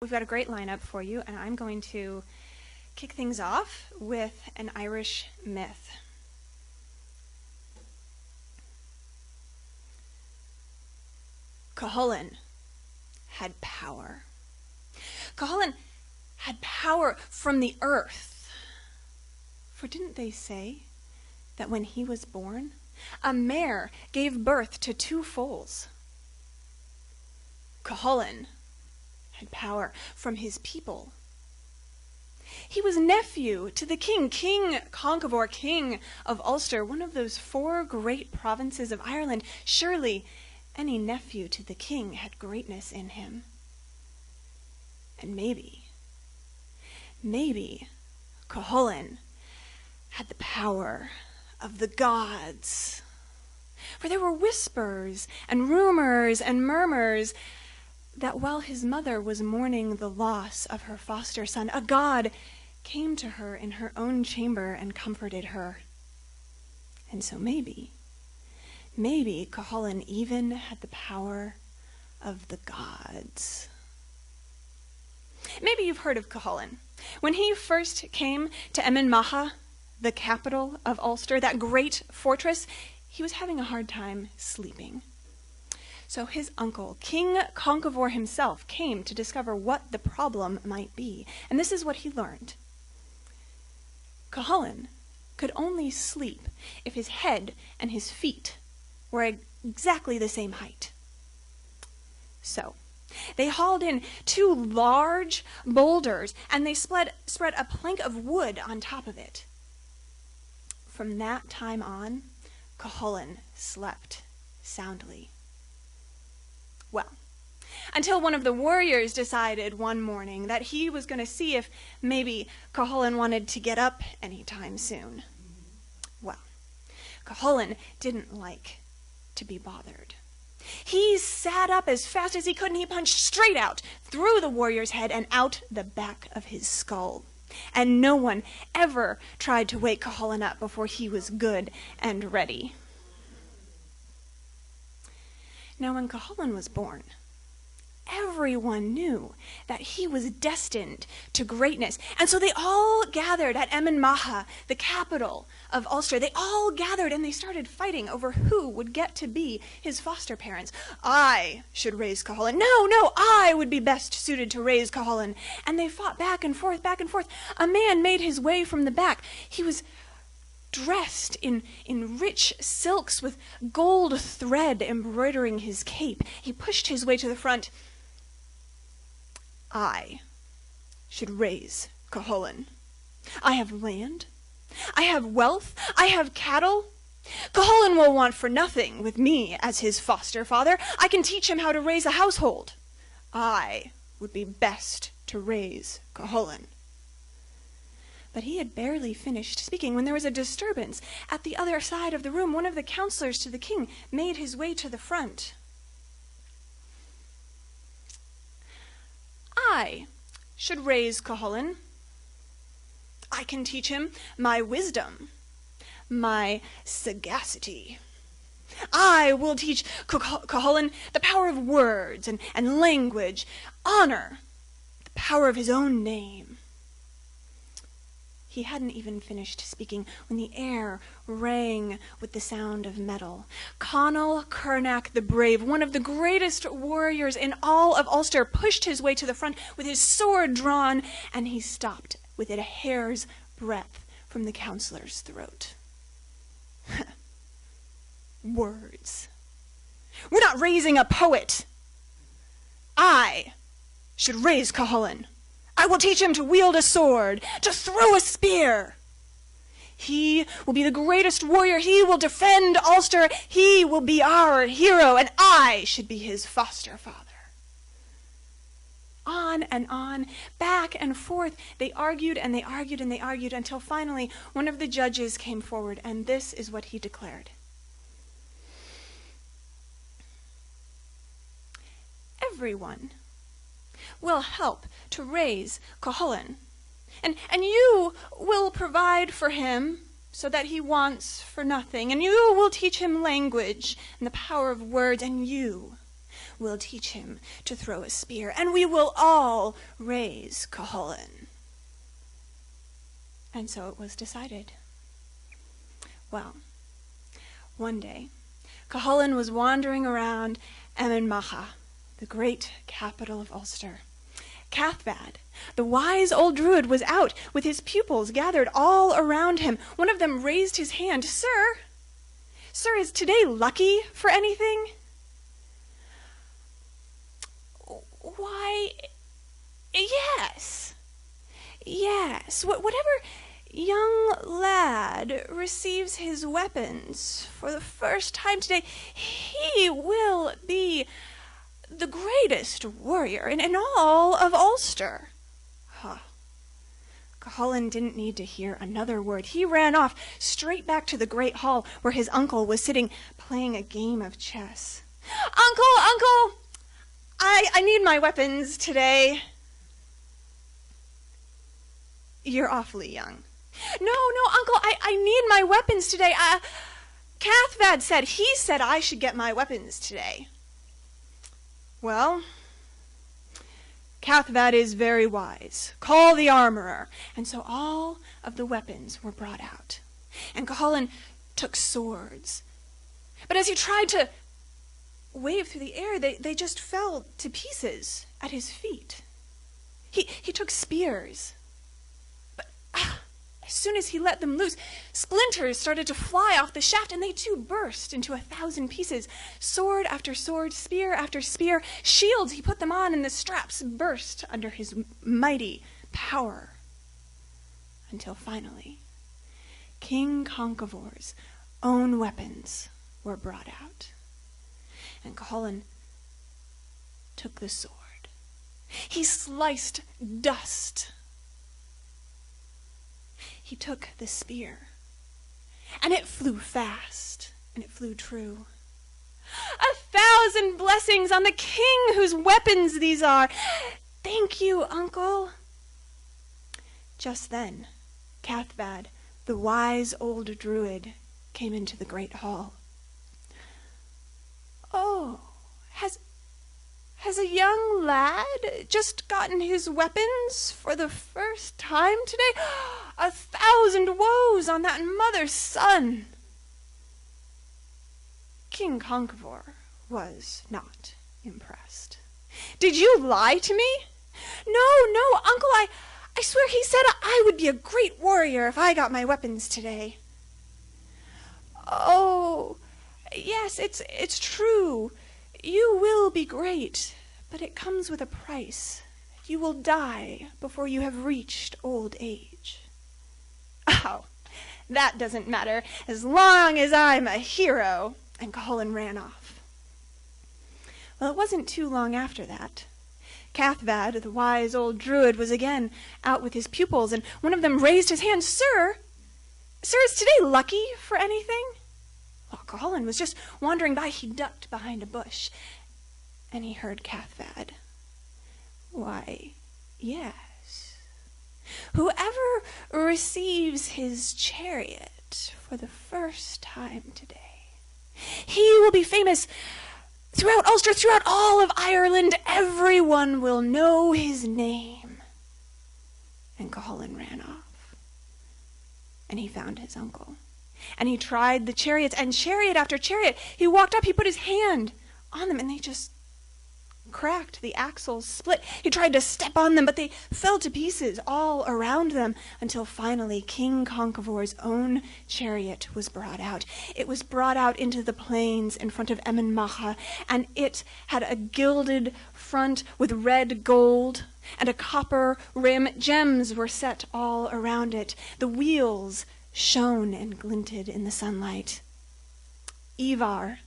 we've got a great lineup for you, and I'm going to kick things off with an Irish myth. Cuchulainn had power. Cuchulainn had power from the earth. For didn't they say that when he was born, a mare gave birth to 2 foals? Cuchulainn had power from his people. He was nephew to the king, King Conchobar, king of Ulster, one of those 4 great provinces of Ireland. Surely any nephew to the king had greatness in him. And maybe Cuchulainn had the power of the gods. For there were whispers and rumors and murmurs that while his mother was mourning the loss of her foster son, a god came to her in her own chamber and comforted her. And so maybe Cuchulainn even had the power of the gods. Maybe you've heard of Cuchulainn. When he first came to Maha, the capital of Ulster, that great fortress, he was having a hard time sleeping. So his uncle, King Conchobar himself, came to discover what the problem might be. And this is what he learned. Cuchulainn could only sleep if his head and his feet were exactly the same height. So they hauled in 2 large boulders, and they spread a plank of wood on top of it. From that time on, Cuchulainn slept soundly. Well, until one of the warriors decided one morning that he was going to see if maybe Cuchulainn wanted to get up anytime soon. Well, Cuchulainn didn't like to be bothered. He sat up as fast as he could, and he punched straight out through the warrior's head and out the back of his skull. And no one ever tried to wake Cuchulainn up before he was good and ready. Now, when Cuchulainn was born, everyone knew that he was destined to greatness. And so they all gathered at Maha, the capital of Ulster. They all gathered and they started fighting over who would get to be his foster parents. I should raise Cuchulainn. No, I would be best suited to raise Cuchulainn. And they fought back and forth, back and forth. A man made his way from the back. He was dressed in rich silks with gold thread embroidering his cape. He pushed his way to the front. I should raise Cuchulainn. I have land, I have wealth, I have cattle. Cuchulainn will want for nothing with me as his foster father. I can teach him how to raise a household. I would be best to raise Cuchulainn. But he had barely finished speaking when there was a disturbance at the other side of the room. One of the counselors to the king made his way to the front. I should raise Cuchulainn. I can teach him my wisdom, my sagacity. I will teach Cuchulainn the power of words and language, honor, the power of his own name. He hadn't even finished speaking when the air rang with the sound of metal. Conall Cernach the Brave, one of the greatest warriors in all of Ulster, pushed his way to the front with his sword drawn, and he stopped within a hair's breadth from the counselor's throat. Words. We're not raising a poet. I should raise Cuchulainn. I will teach him to wield a sword, to throw a spear. He will be the greatest warrior. He will defend Ulster. He will be our hero, and I should be his foster father. On and on, back and forth, they argued and they argued and they argued until finally one of the judges came forward, and this is what he declared. Everyone will help to raise Cuchulainn, and you will provide for him so that he wants for nothing, and you will teach him language and the power of words, and you will teach him to throw a spear, and we will all raise Cuchulainn." And so it was decided. Well, one day, Cuchulainn was wandering around Emain-Macha, the great capital of Ulster. Cathbad, the wise old druid, was out with his pupils gathered all around him. One of them raised his hand. Sir, is today lucky for anything?" "Why, yes. Whatever young lad receives his weapons for the first time today, he will be the greatest warrior in all of Ulster." Cuchulainn didn't need to hear another word. He ran off straight back to the great hall where his uncle was sitting playing a game of chess. Uncle, I need my weapons today." "You're awfully young." No, Uncle, I need my weapons today. Cathbad said I should get my weapons today." "Well, Cathbad is very wise. Call the armorer." And so all of the weapons were brought out. And Cuchulainn took swords. But as he tried to wave through the air, they just fell to pieces at his feet. He took spears. But as soon as he let them loose, splinters started to fly off the shaft, and they too burst into 1,000 pieces. Sword after sword, spear after spear, shields he put them on, and the straps burst under his mighty power. Until finally, King Conchovor's own weapons were brought out. And Cuchulainn took the sword. He sliced dust. He took the spear, and it flew fast, and it flew true. "1,000 blessings on the king whose weapons these are! Thank you, Uncle." Just then, Cathbad, the wise old druid, came into the great hall. "Oh, has a young lad just gotten his weapons for the first time today? 1,000 woes on that mother's son." King Conchofor was not impressed. "Did you lie to me?" No, Uncle, I swear he said I would be a great warrior if I got my weapons today." "Oh, yes, it's true. You will be great, but it comes with a price. You will die before you have reached old age." "Oh, that doesn't matter as long as I'm a hero." And Cuchulainn ran off. Well, it wasn't too long after that. Cathbad, the wise old druid, was again out with his pupils, and one of them raised his hand. Sir, is today lucky for anything?" While Cuchulainn was just wandering by, he ducked behind a bush, and he heard Cathbad. "Why, yes. Whoever receives his chariot for the first time today, he will be famous throughout Ulster, throughout all of Ireland. Everyone will know his name." And Cuchulainn ran off, and he found his uncle. And he tried the chariots, and chariot after chariot, he walked up, he put his hand on them, and they just cracked, the axles split. He tried to step on them, but they fell to pieces all around them, until finally King Conchovor's own chariot was brought out. It was brought out into the plains in front of Emain-Macha, and it had a gilded front with red gold and a copper rim. Gems were set all around it. The wheels shone and glinted in the sunlight. Ivar,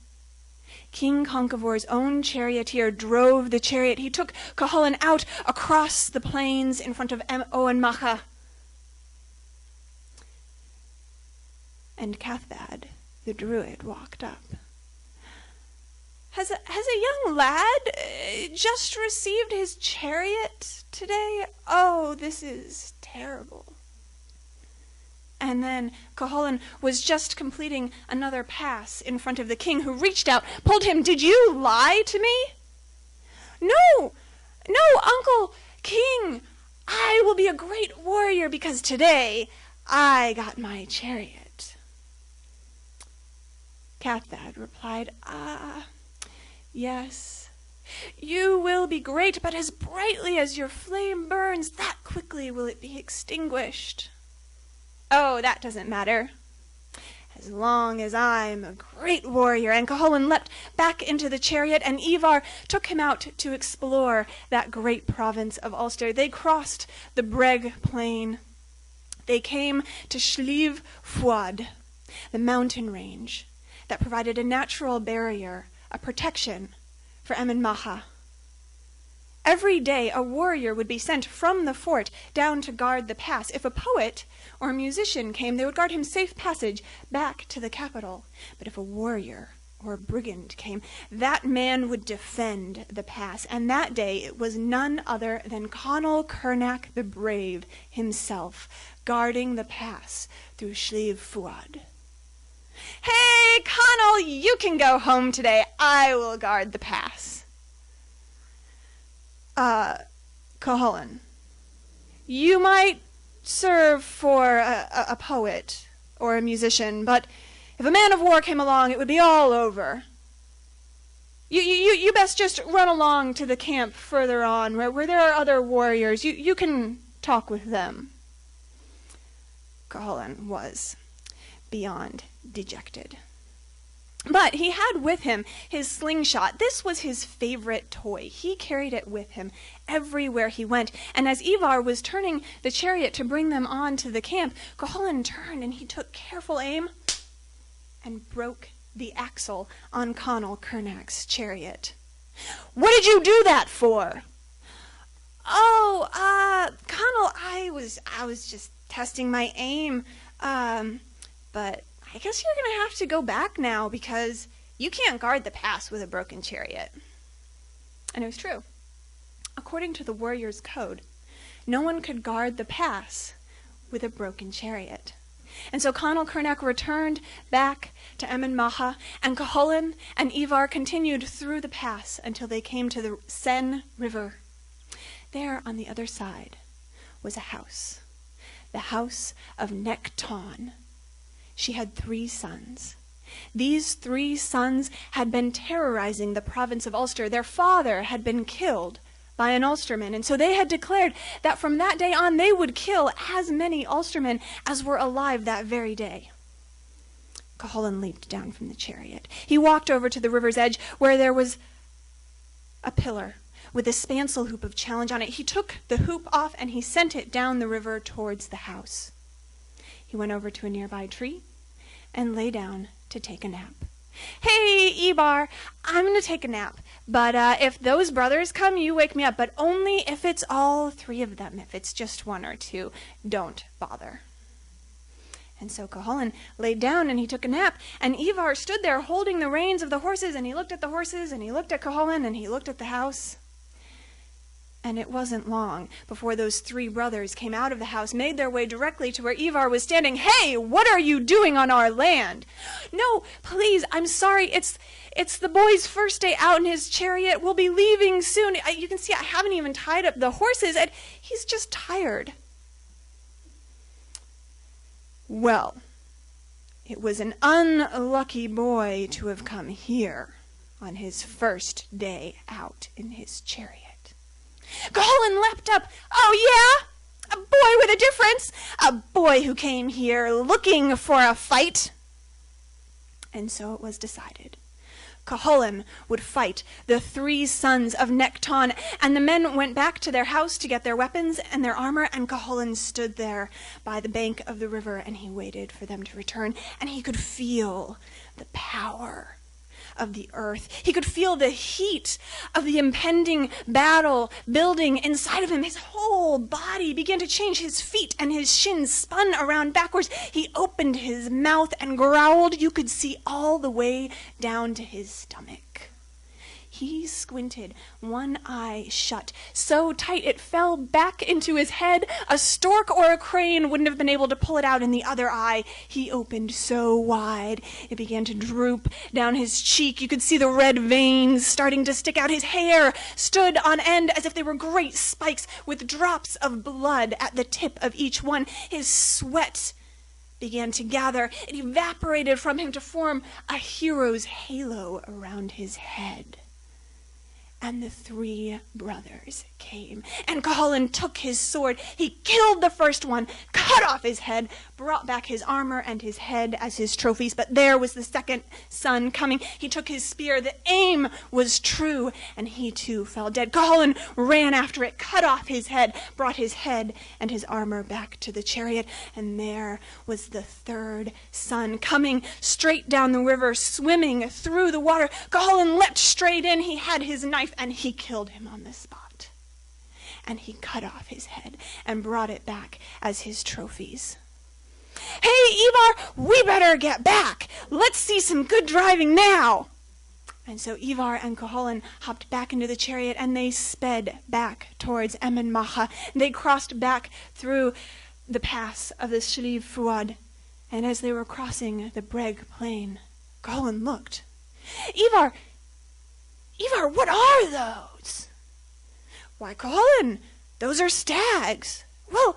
King Conchovor's own charioteer, drove the chariot. He took Cuchulainn out across the plains in front of Emain-Macha. And Cathbad, the druid, walked up. Has a young lad just received his chariot today? Oh, this is terrible." And then Cuchulainn was just completing another pass in front of the king, who reached out, pulled him. "Did you lie to me?" No, no, Uncle King, I will be a great warrior because today I got my chariot. Cathbad replied, yes, you will be great, but as brightly as your flame burns, that quickly will it be extinguished. Oh, that doesn't matter, as long as I'm a great warrior. And Cuchulainn leapt back into the chariot, and Ivar took him out to explore that great province of Ulster. They crossed the Breg plain. They came to Slieve Fuad, the mountain range that provided a natural barrier, a protection for Eamon Macha. Every day a warrior would be sent from the fort down to guard the pass. If a poet or a musician came, they would guard him safe passage back to the capital. But if a warrior or a brigand came, that man would defend the pass. And that day it was none other than Conall Cernach the Brave himself, guarding the pass through Slieve Fuad. Hey, Conall, you can go home today. I will guard the pass. Cuchulainn, you might serve for a poet or a musician, but if a man of war came along, it would be all over. You best just run along to the camp further on, where there are other warriors. You can talk with them. Cuchulainn was beyond dejected. But he had with him his slingshot. This was his favorite toy. He carried it with him everywhere he went. And as Ivar was turning the chariot to bring them on to the camp, Cuchulainn turned and he took careful aim and broke the axle on Conall Cernach's chariot. What did you do that for? Oh, Conall, I was just testing my aim. But I guess you're going to have to go back now because you can't guard the pass with a broken chariot. And it was true. According to the warrior's code, no one could guard the pass with a broken chariot. And so Conall Cernach returned back to Eamon Macha, and Cuchulainn and Ivar continued through the pass until they came to the Seine River. There on the other side was a house, the house of Tain. She had 3 sons. These 3 sons had been terrorizing the province of Ulster. Their father had been killed by an Ulsterman, and so they had declared that from that day on they would kill as many Ulstermen as were alive that very day. Cuchulainn leaped down from the chariot. He walked over to the river's edge where there was a pillar with a spancel hoop of challenge on it. He took the hoop off and he sent it down the river towards the house. He went over to a nearby tree and lay down to take a nap. Hey, Ivar, I'm going to take a nap, but if those brothers come, you wake me up, but only if it's all 3 of them. If it's just 1 or 2, don't bother. And so Cuchulainn laid down and he took a nap, and Ivar stood there holding the reins of the horses, and he looked at the horses, and he looked at Cuchulainn, and he looked at the house. And it wasn't long before those 3 brothers came out of the house, made their way directly to where Ivar was standing. Hey, what are you doing on our land? No, please, I'm sorry. It's the boy's first day out in his chariot. We'll be leaving soon. You can see I haven't even tied up the horses, and he's just tired. Well, it was an unlucky boy to have come here on his first day out in his chariot. Cuchulainn leapt up. Oh, yeah? A boy with a difference. A boy who came here looking for a fight. And so it was decided. Cuchulainn would fight the 3 sons of Tain, and the men went back to their house to get their weapons and their armor, and Cuchulainn stood there by the bank of the river, and he waited for them to return, and he could feel the power of the earth. He could feel the heat of the impending battle building inside of him. His whole body began to change. His feet and his shins spun around backwards. He opened his mouth and growled. You could see all the way down to his stomach. he squinted, one eye shut, so tight it fell back into his head. A stork or a crane wouldn't have been able to pull it out in the other eye. He opened so wide, it began to droop down his cheek. You could see the red veins starting to stick out. His hair stood on end as if they were great spikes with drops of blood at the tip of each one. His sweat began to gather. It evaporated from him to form a hero's halo around his head. And the three brothers came, and Cuchulainn took his sword. He killed the first one, cut off his head, brought back his armor and his head as his trophies. But there was the second son coming. He took his spear. The aim was true, and he too fell dead. Cuchulainn ran after it, cut off his head, brought his head and his armor back to the chariot. And there was the third son coming straight down the river, swimming through the water. Cuchulainn leapt straight in. He had his knife, and he killed him on the spot. And he cut off his head and brought it back as his trophies. "Hey, Ivar, we better get back. Let's see some good driving now." And so Ivar and Cuchulainn hopped back into the chariot, and they sped back towards Emin-Macha. They crossed back through the pass of the Slieve Fuad, and as they were crossing the Breg plain, Cuchulainn looked. Ivar, what are those?" "Why, Cuchulainn, those are stags." Well,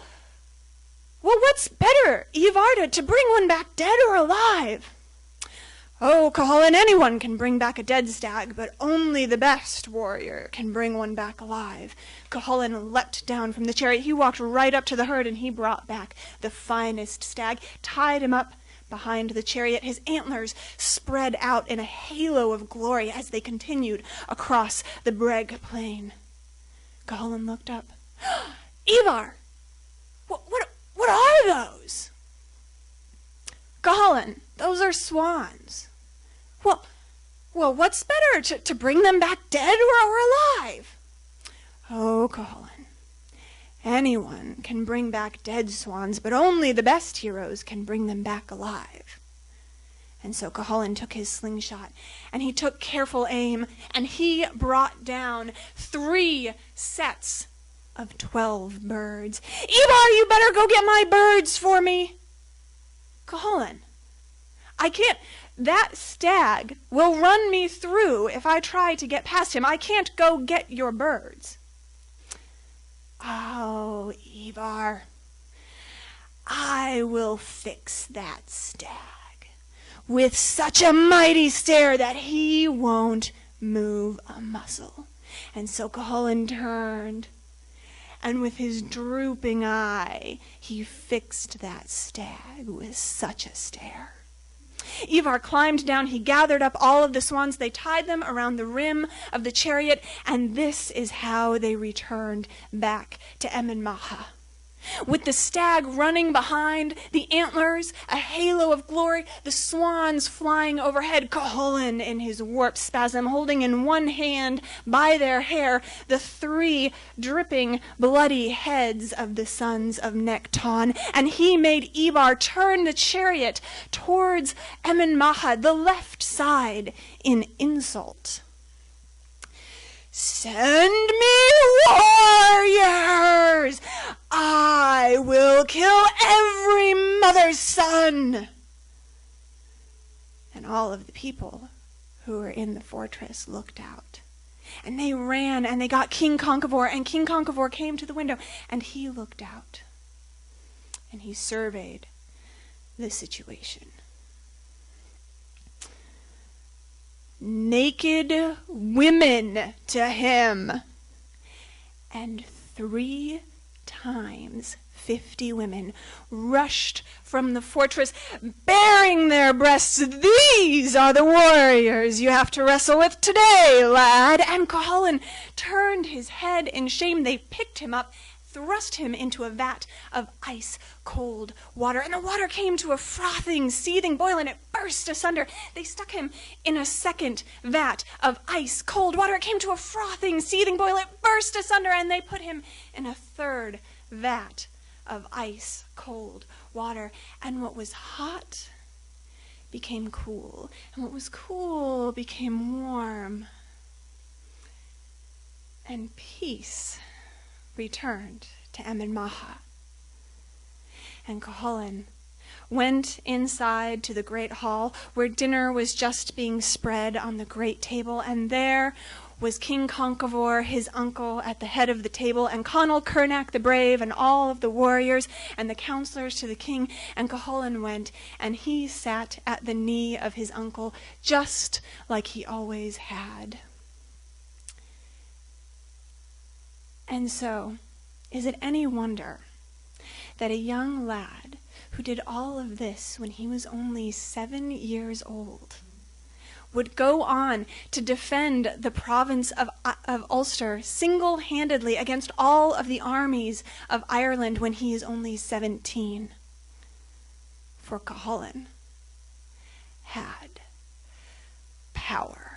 what's better, Ivar, to bring one back dead or alive?" "Oh, Cuchulainn, anyone can bring back a dead stag, but only the best warrior can bring one back alive." Cuchulainn leapt down from the chariot. He walked right up to the herd, and he brought back the finest stag, tied him up behind the chariot. His antlers spread out in a halo of glory as they continued across the Breg plain. Cuchulainn looked up. "Ivar, what are those?" "Cuchulainn, those are swans." Well, what's better, to bring them back dead or alive?" "Oh, Cuchulainn, anyone can bring back dead swans, but only the best heroes can bring them back alive." And so Cuchulainn took his slingshot, and he took careful aim, and he brought down 3 sets of 12 birds. "Ivar, you better go get my birds for me." "Cuchulainn, I can't. That stag will run me through if I try to get past him. I can't go get your birds." "Oh, Ivar, I will fix that stag with such a mighty stare that he won't move a muscle." And so Cuchulainn turned, and with his drooping eye, he fixed that stag with such a stare. Ivar climbed down. He gathered up all of the swans. They tied them around the rim of the chariot, and this is how they returned back to Emin-Macha. With the stag running behind, the antlers, a halo of glory, the swans flying overhead, Cuchulainn in his warp spasm, holding in one hand by their hair the 3 dripping bloody heads of the sons of Tain, and he made Ivar turn the chariot towards Emin-Macha, the left side, in insult. "Send me warriors! I will kill every mother's son!" And all of the people who were in the fortress looked out. And they ran, and they got King Conchobar, and King Conchobar came to the window, and he looked out. And he surveyed the situation. Naked women to him, and 3 times 50 women rushed from the fortress, baring their breasts. "These are the warriors you have to wrestle with today, lad." And Cuchulainn turned his head in shame. They picked him up, thrust him into a vat of ice-cold water, and the water came to a frothing, seething boil, and it burst asunder. They stuck him in a second vat of ice-cold water. It came to a frothing, seething boil, it burst asunder, and they put him in a third vat of ice-cold water. And what was hot became cool, and what was cool became warm. and peace returned to Emain Macha. And Cuchulainn went inside to the great hall where dinner was just being spread on the great table, and there was King Conchobar, his uncle, at the head of the table, and Conall Cernach the brave, and all of the warriors and the counselors to the king. And Cuchulainn went, and he sat at the knee of his uncle, just like he always had. And so, is it any wonder that a young lad who did all of this when he was only 7 years old would go on to defend the province of Ulster single-handedly against all of the armies of Ireland when he is only 17? For Cuchulainn had power.